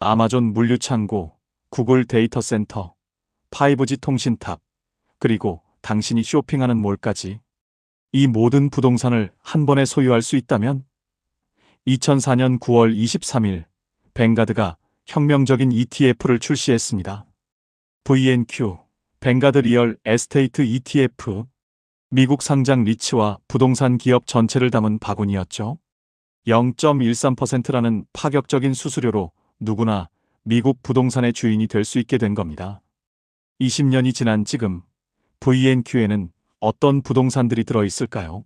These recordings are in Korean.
아마존 물류창고, 구글 데이터 센터, 5G 통신탑, 그리고 당신이 쇼핑하는 몰까지 이 모든 부동산을 한 번에 소유할 수 있다면 2004년 9월 23일 뱅가드가 혁명적인 ETF를 출시했습니다. VNQ, 뱅가드 리얼 에스테이트 ETF, 미국 상장 리츠와 부동산 기업 전체를 담은 바구니였죠. 0.13%라는 파격적인 수수료로 누구나 미국 부동산의 주인이 될 수 있게 된 겁니다. 20년이 지난 지금 VNQ에는 어떤 부동산들이 들어있을까요?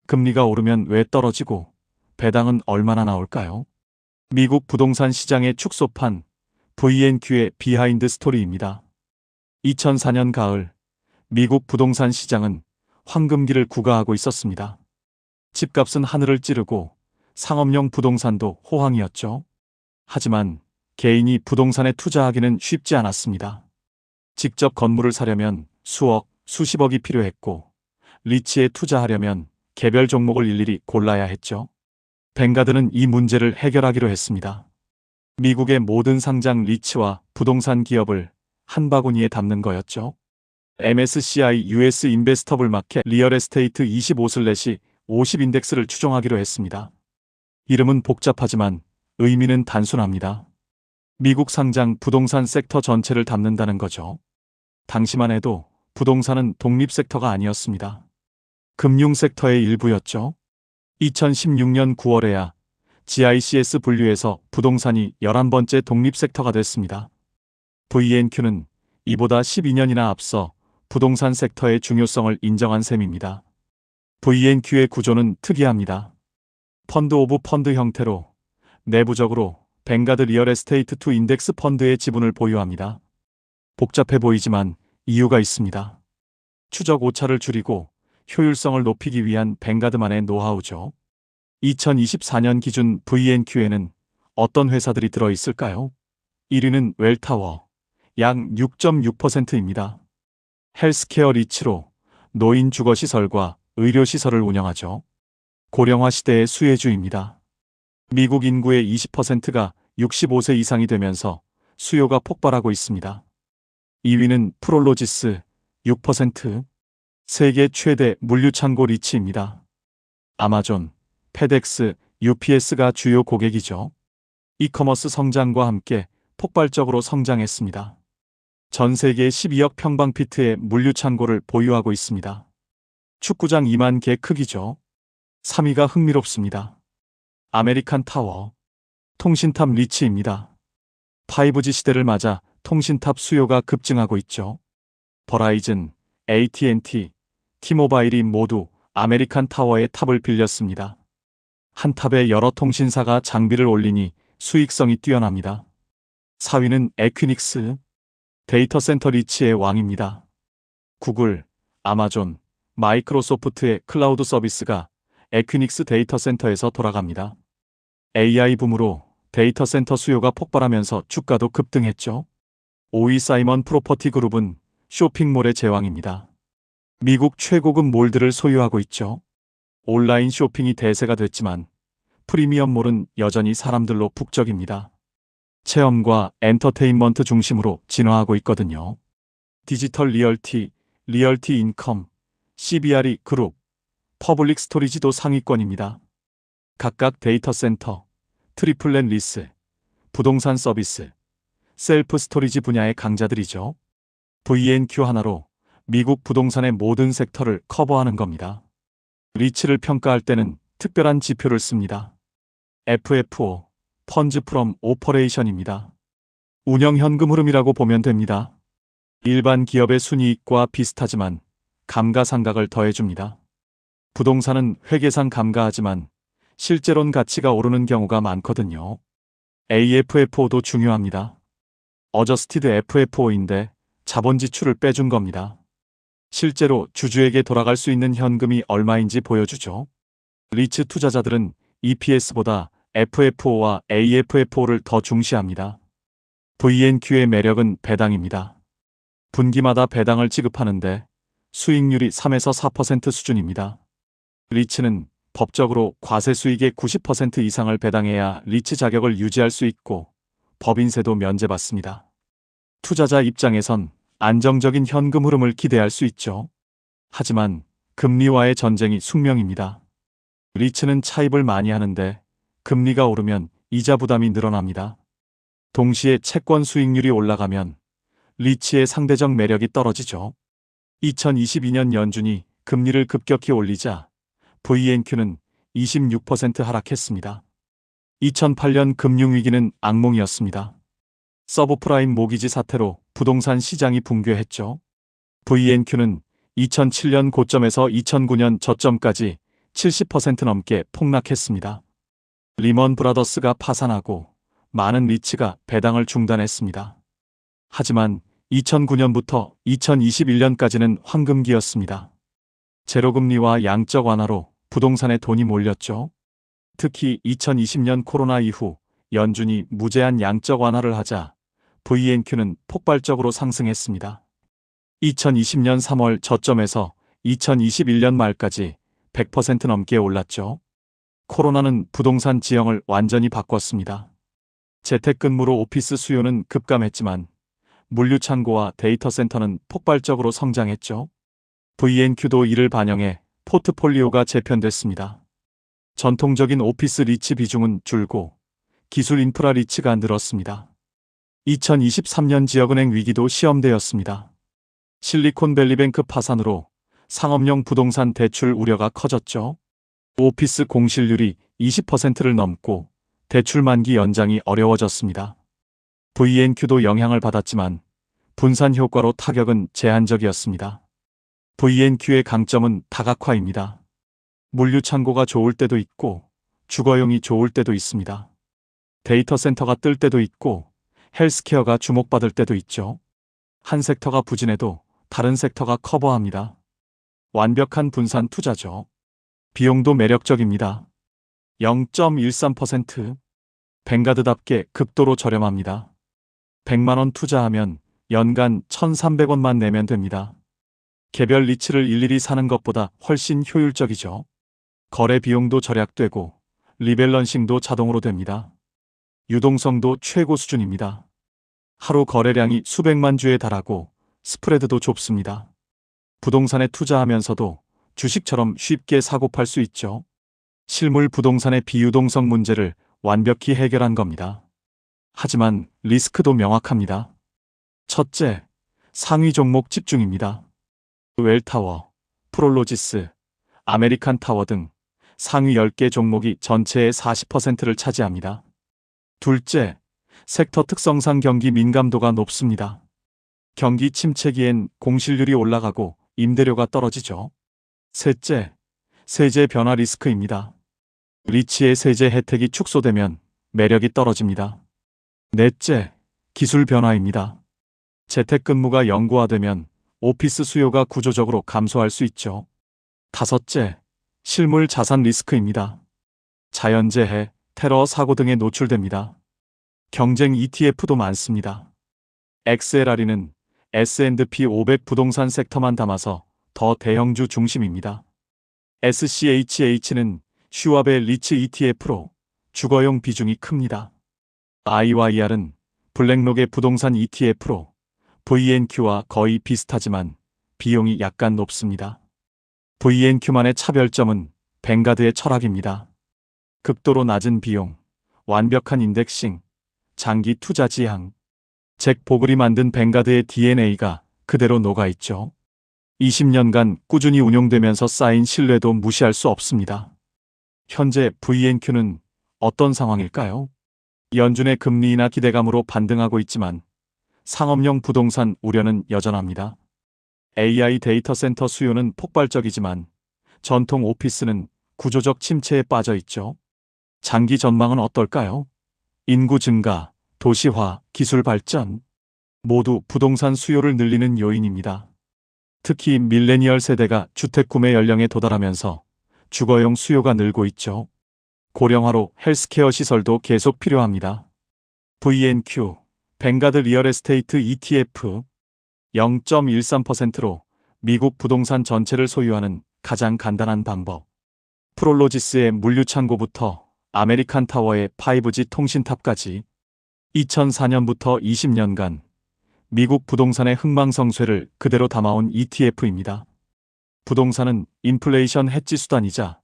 금리가 오르면 왜 떨어지고 배당은 얼마나 나올까요? 미국 부동산 시장의 축소판 VNQ의 비하인드 스토리입니다. 2004년 가을 미국 부동산 시장은 황금기를 구가하고 있었습니다. 집값은 하늘을 찌르고 상업용 부동산도 호황이었죠. 하지만 개인이 부동산에 투자하기는 쉽지 않았습니다. 직접 건물을 사려면 수억, 수십억이 필요했고 리츠에 투자하려면 개별 종목을 일일이 골라야 했죠. 뱅가드는 이 문제를 해결하기로 했습니다. 미국의 모든 상장 리츠와 부동산 기업을 한 바구니에 담는 거였죠. MSCI US 인베스터블 마켓 리얼 에스테이트 25/50 인덱스를 추종하기로 했습니다. 이름은 복잡하지만 의미는 단순합니다. 미국 상장 부동산 섹터 전체를 담는다는 거죠. 당시만 해도 부동산은 독립 섹터가 아니었습니다. 금융 섹터의 일부였죠. 2016년 9월에야 GICS 분류에서 부동산이 11번째 독립 섹터가 됐습니다. VNQ는 이보다 12년이나 앞서 부동산 섹터의 중요성을 인정한 셈입니다. VNQ의 구조는 특이합니다. 펀드 오브 펀드 형태로 내부적으로 뱅가드 리얼 에스테이트 2 인덱스 펀드의 지분을 보유합니다. 복잡해 보이지만 이유가 있습니다. 추적 오차를 줄이고 효율성을 높이기 위한 뱅가드만의 노하우죠. 2024년 기준 VNQ에는 어떤 회사들이 들어있을까요? 1위는 웰타워, 약 6.6%입니다. 헬스케어 리츠로 노인 주거시설과 의료시설을 운영하죠. 고령화 시대의 수혜주입니다. 미국 인구의 20%가 65세 이상이 되면서 수요가 폭발하고 있습니다. 2위는 프롤로지스 6%, 세계 최대 물류창고 리츠입니다. 아마존, 페덱스, UPS가 주요 고객이죠. 이커머스 성장과 함께 폭발적으로 성장했습니다. 전 세계 12억 평방피트의 물류창고를 보유하고 있습니다. 축구장 2만 개 크기죠. 3위가 흥미롭습니다. 아메리칸 타워, 통신탑 리츠입니다. 5G 시대를 맞아 통신탑 수요가 급증하고 있죠. 버라이즌, AT&T, T모바일이 모두 아메리칸 타워의 탑을 빌렸습니다. 한 탑에 여러 통신사가 장비를 올리니 수익성이 뛰어납니다. 4위는 에퀴닉스, 데이터 센터 리츠의 왕입니다. 구글, 아마존, 마이크로소프트의 클라우드 서비스가 에퀴닉스 데이터 센터에서 돌아갑니다. AI 붐으로 데이터 센터 수요가 폭발하면서 주가도 급등했죠. 5위 사이먼 프로퍼티 그룹은 쇼핑몰의 제왕입니다. 미국 최고급 몰들을 소유하고 있죠. 온라인 쇼핑이 대세가 됐지만 프리미엄몰은 여전히 사람들로 북적입니다. 체험과 엔터테인먼트 중심으로 진화하고 있거든요. 디지털 리얼티, 리얼티 인컴, CBRE 그룹, 퍼블릭 스토리지도 상위권입니다. 각각 데이터 센터, 트리플렛 리스, 부동산 서비스, 셀프 스토리지 분야의 강자들이죠. VNQ 하나로 미국 부동산의 모든 섹터를 커버하는 겁니다. 리츠를 평가할 때는 특별한 지표를 씁니다. FFO, 펀즈 프롬 오퍼레이션입니다. 운영 현금 흐름이라고 보면 됩니다. 일반 기업의 순이익과 비슷하지만 감가상각을 더해줍니다. 부동산은 회계상 감가하지만 실제론 가치가 오르는 경우가 많거든요. AFFO도 중요합니다. 어저스티드 FFO인데 자본 지출을 빼준 겁니다. 실제로 주주에게 돌아갈 수 있는 현금이 얼마인지 보여주죠. 리츠 투자자들은 EPS보다 FFO와 AFFO를 더 중시합니다. VNQ의 매력은 배당입니다. 분기마다 배당을 지급하는데 수익률이 3에서 4% 수준입니다. 리츠는 법적으로 과세 수익의 90% 이상을 배당해야 리츠 자격을 유지할 수 있고 법인세도 면제받습니다. 투자자 입장에선 안정적인 현금 흐름을 기대할 수 있죠. 하지만 금리와의 전쟁이 숙명입니다. 리츠는 차입을 많이 하는데 금리가 오르면 이자 부담이 늘어납니다. 동시에 채권 수익률이 올라가면 리츠의 상대적 매력이 떨어지죠. 2022년 연준이 금리를 급격히 올리자 VNQ는 26% 하락했습니다. 2008년 금융위기는 악몽이었습니다. 서브프라임 모기지 사태로 부동산 시장이 붕괴했죠. VNQ는 2007년 고점에서 2009년 저점까지 70% 넘게 폭락했습니다. 리먼 브라더스가 파산하고 많은 리츠가 배당을 중단했습니다. 하지만 2009년부터 2021년까지는 황금기였습니다. 제로금리와 양적 완화로 부동산에 돈이 몰렸죠. 특히 2020년 코로나 이후 연준이 무제한 양적 완화를 하자 VNQ는 폭발적으로 상승했습니다. 2020년 3월 저점에서 2021년 말까지 100% 넘게 올랐죠. 코로나는 부동산 지형을 완전히 바꿨습니다. 재택근무로 오피스 수요는 급감했지만 물류창고와 데이터 센터는 폭발적으로 성장했죠. VNQ도 이를 반영해 포트폴리오가 재편됐습니다. 전통적인 오피스 리츠 비중은 줄고 기술 인프라 리츠가 늘었습니다. 2023년 지역은행 위기도 시험대였습니다. 실리콘밸리뱅크 파산으로 상업용 부동산 대출 우려가 커졌죠. 오피스 공실률이 20%를 넘고 대출 만기 연장이 어려워졌습니다. VNQ도 영향을 받았지만 분산 효과로 타격은 제한적이었습니다. VNQ의 강점은 다각화입니다. 물류 창고가 좋을 때도 있고 주거용이 좋을 때도 있습니다. 데이터 센터가 뜰 때도 있고 헬스케어가 주목받을 때도 있죠. 한 섹터가 부진해도 다른 섹터가 커버합니다. 완벽한 분산 투자죠. 비용도 매력적입니다. 0.13%. 뱅가드답게 극도로 저렴합니다. 100만원 투자하면 연간 1,300원만 내면 됩니다. 개별 리츠를 일일이 사는 것보다 훨씬 효율적이죠. 거래 비용도 절약되고 리밸런싱도 자동으로 됩니다. 유동성도 최고 수준입니다. 하루 거래량이 수백만 주에 달하고 스프레드도 좁습니다. 부동산에 투자하면서도 주식처럼 쉽게 사고 팔 수 있죠. 실물 부동산의 비유동성 문제를 완벽히 해결한 겁니다. 하지만 리스크도 명확합니다. 첫째, 상위 종목 집중입니다. 웰타워, 프롤로지스, 아메리칸 타워 등 상위 10개 종목이 전체의 40%를 차지합니다. 둘째, 섹터 특성상 경기 민감도가 높습니다. 경기 침체기엔 공실률이 올라가고 임대료가 떨어지죠. 셋째, 세제 변화 리스크입니다. 리츠의 세제 혜택이 축소되면 매력이 떨어집니다. 넷째, 기술 변화입니다. 재택근무가 영구화되면 오피스 수요가 구조적으로 감소할 수 있죠. 다섯째, 실물 자산 리스크입니다. 자연재해, 테러 사고 등에 노출됩니다. 경쟁 ETF도 많습니다. XLRE는 S&P 500 부동산 섹터만 담아서 더 대형주 중심입니다. SCHH는 슈왑의 리츠 ETF로 주거용 비중이 큽니다. IYR은 블랙록의 부동산 ETF로 VNQ와 거의 비슷하지만 비용이 약간 높습니다. VNQ만의 차별점은 뱅가드의 철학입니다. 극도로 낮은 비용, 완벽한 인덱싱, 장기 투자 지향. 잭 보글이 만든 뱅가드의 DNA가 그대로 녹아있죠. 20년간 꾸준히 운용되면서 쌓인 신뢰도 무시할 수 없습니다. 현재 VNQ는 어떤 상황일까요? 연준의 금리 인하 기대감으로 반등하고 있지만 상업용 부동산 우려는 여전합니다. AI 데이터 센터 수요는 폭발적이지만 전통 오피스는 구조적 침체에 빠져 있죠. 장기 전망은 어떨까요? 인구 증가, 도시화, 기술 발전 모두 부동산 수요를 늘리는 요인입니다. 특히 밀레니얼 세대가 주택 구매 연령에 도달하면서 주거용 수요가 늘고 있죠. 고령화로 헬스케어 시설도 계속 필요합니다. VNQ, 뱅가드 리얼 에스테이트 ETF 0.13%로 미국 부동산 전체를 소유하는 가장 간단한 방법. 프롤로지스의 물류창고부터 아메리칸 타워의 5G 통신탑까지 2004년부터 20년간 미국 부동산의 흥망성쇠를 그대로 담아온 ETF입니다. 부동산은 인플레이션 해지 수단이자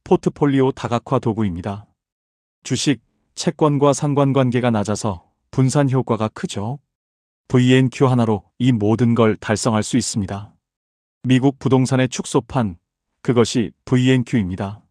포트폴리오 다각화 도구입니다. 주식, 채권과 상관관계가 낮아서 분산 효과가 크죠. VNQ 하나로 이 모든 걸 달성할 수 있습니다. 미국 부동산의 축소판, 그것이 VNQ입니다.